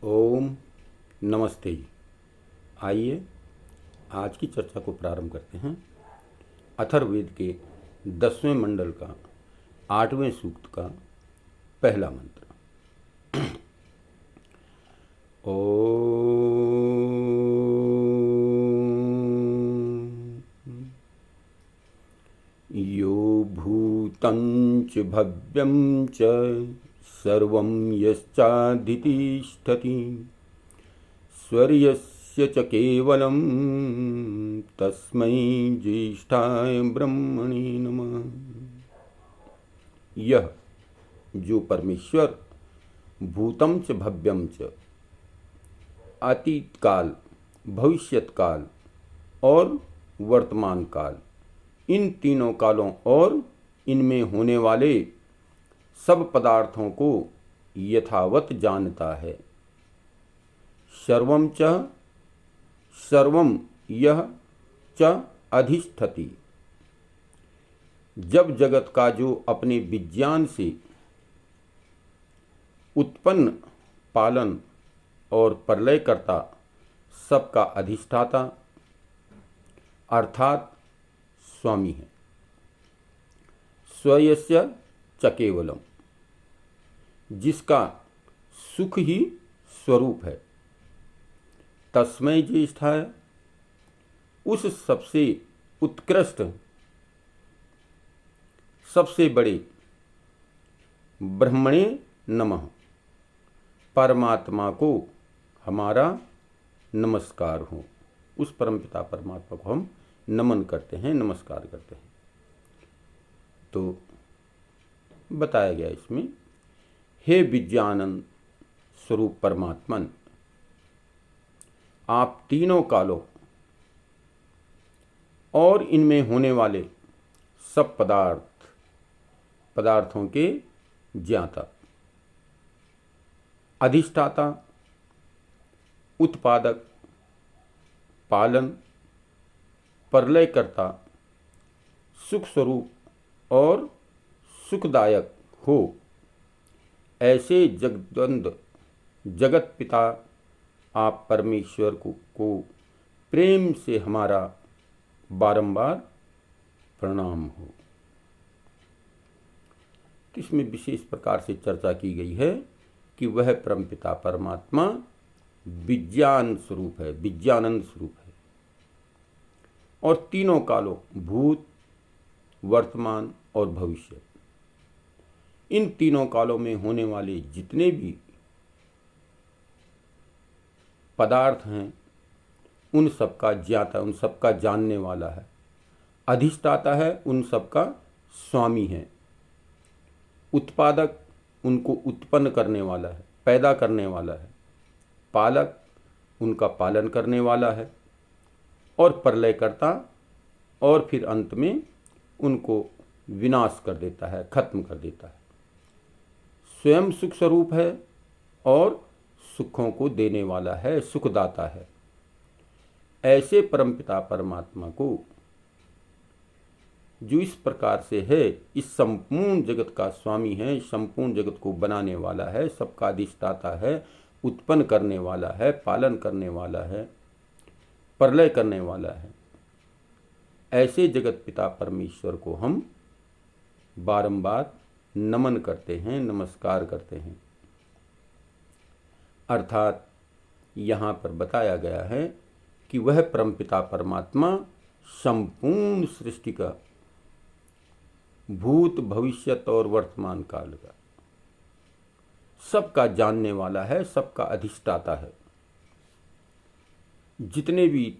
ओम नमस्ते जी। आइए आज की चर्चा को प्रारंभ करते हैं। अथर्ववेद के 10वें मंडल का 8वें सूक्त का पहला मंत्र। ओम यो भूतं च भव्यं च सर्वं यश्चाधितिष्ठति स्वर्यस्य च केवलं तस्मै ज्येष्ठाय ब्रह्मणे नमः। यह जो परमेश्वर भूतम च भव्यम च अतीत काल, भविष्यत काल और वर्तमान काल, इन तीनों कालों और इनमें होने वाले सब पदार्थों को यथावत जानता है। सर्वं च, सर्वं यह च अधिष्ठति, जब जगत का जो अपने विज्ञान से उत्पन्न, पालन और प्रलय करता सबका अधिष्ठाता अर्थात स्वामी है। स्वयस्य च केवलम, जिसका सुख ही स्वरूप है। तस्मै ज्येष्ठाय, उस सबसे उत्कृष्ट, सबसे बड़े ब्रह्मणे नमः, परमात्मा को हमारा नमस्कार हो। उस परमपिता परमात्मा को हम नमन करते हैं, नमस्कार करते हैं। तो बताया गया इसमें, हे विज्ञानंद स्वरूप परमात्मन, आप तीनों कालों और इनमें होने वाले सब पदार्थों के ज्ञाता, अधिष्ठाता, उत्पादक, पालन, प्रलयकर्ता, सुख स्वरूप और सुखदायक हो, ऐसे जगत पिता आप परमेश्वर को प्रेम से हमारा बारंबार प्रणाम हो। इसमें विशेष प्रकार से चर्चा की गई है कि वह परमपिता परमात्मा विज्ञान स्वरूप है, विज्ञानंद स्वरूप है, और तीनों कालों, भूत, वर्तमान और भविष्य, इन तीनों कालों में होने वाले जितने भी पदार्थ हैं उन सबका ज्ञाता, उन सबका जानने वाला है, अधिष्ठाता है, उन सबका स्वामी है, उत्पादक, उनको उत्पन्न करने वाला है, पैदा करने वाला है, पालक, उनका पालन करने वाला है, और प्रलयकर्ता, और फिर अंत में उनको विनाश कर देता है, खत्म कर देता है। स्वयं सुख स्वरूप है और सुखों को देने वाला है, सुखदाता है। ऐसे परमपिता परमात्मा को, जो इस प्रकार से है, इस संपूर्ण जगत का स्वामी है, संपूर्ण जगत को बनाने वाला है, सबका अधिष्ठाता है, उत्पन्न करने वाला है, पालन करने वाला है, प्रलय करने वाला है, ऐसे जगत पिता परमेश्वर को हम बारंबार नमन करते हैं, नमस्कार करते हैं। अर्थात यहाँ पर बताया गया है कि वह परमपिता परमात्मा संपूर्ण सृष्टि का, भूत, भविष्यत और वर्तमान काल का, सबका जानने वाला है, सबका अधिष्ठाता है। जितने भी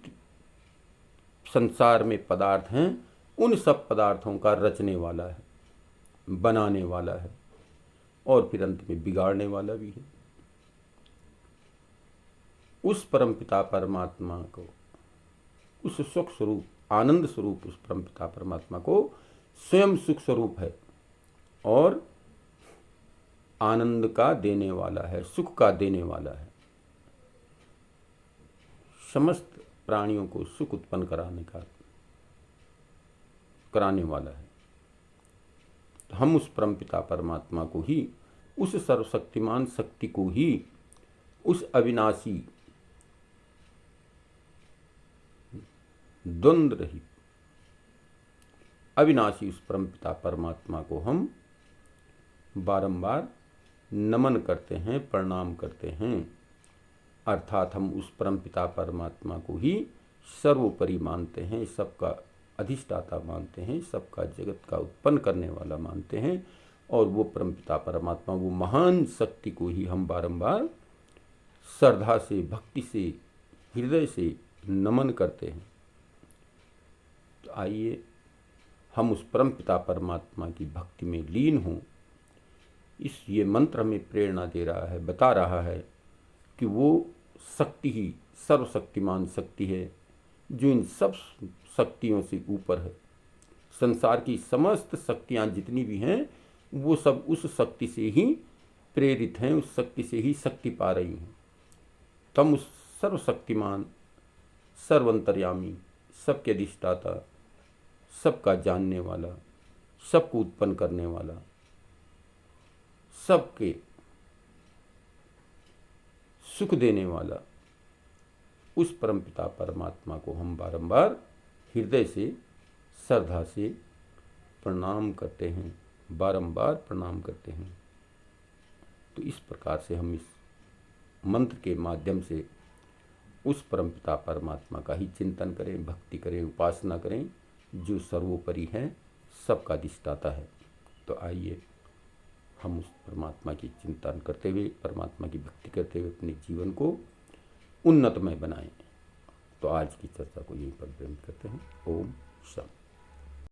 संसार में पदार्थ हैं उन सब पदार्थों का रचने वाला है, बनाने वाला है, और फिर अंत में बिगाड़ने वाला भी है। उस परमपिता परमात्मा को, उस सुख स्वरूप, आनंद स्वरूप उस परमपिता परमात्मा को स्वयं सुख स्वरूप है और आनंद का देने वाला है, सुख का देने वाला है, समस्त प्राणियों को सुख उत्पन्न कराने वाला है। तो हम उस परमपिता परमात्मा को ही, उस सर्वशक्तिमान शक्ति को ही उस अविनाशी द्वंद्व रहित अविनाशी उस परमपिता परमात्मा को हम बारंबार नमन करते हैं, प्रणाम करते हैं। अर्थात हम उस परमपिता परमात्मा को ही सर्वोपरि मानते हैं, सबका अधिष्ठाता मानते हैं, सबका जगत का उत्पन्न करने वाला मानते हैं। और वो परमपिता परमात्मा, वो महान शक्ति को ही हम बारंबार श्रद्धा से, भक्ति से, हृदय से नमन करते हैं। तो आइए हम उस परमपिता परमात्मा की भक्ति में लीन हों। ये मंत्र हमें प्रेरणा दे रहा है, बता रहा है कि वो शक्ति ही सर्वशक्तिमान शक्ति है, जो इन सब शक्तियों से ऊपर है। संसार की समस्त शक्तियाँ जितनी भी हैं, वो सब उस शक्ति से ही प्रेरित हैं, उस शक्ति से ही शक्ति पा रही हैं। तम उस सर्वशक्तिमान, सर्वंतर्यामी, सबके अधिष्ठाता, सबका जानने वाला, सबको उत्पन्न करने वाला, सबके सुख देने वाला उस परमपिता परमात्मा को हम बारंबार हृदय से, श्रद्धा से प्रणाम करते हैं, बारंबार प्रणाम करते हैं। तो इस प्रकार से हम इस मंत्र के माध्यम से उस परमपिता परमात्मा का ही चिंतन करें, भक्ति करें, उपासना करें, जो सर्वोपरि है, सबका अधिष्ठाता है। तो आइए हम उस परमात्मा की चिंतन करते हुए, परमात्मा की भक्ति करते हुए अपने जीवन को उन्नतमय बनाएं। तो आज की चर्चा को यहीं पर विराम करते हैं। ओम शांति।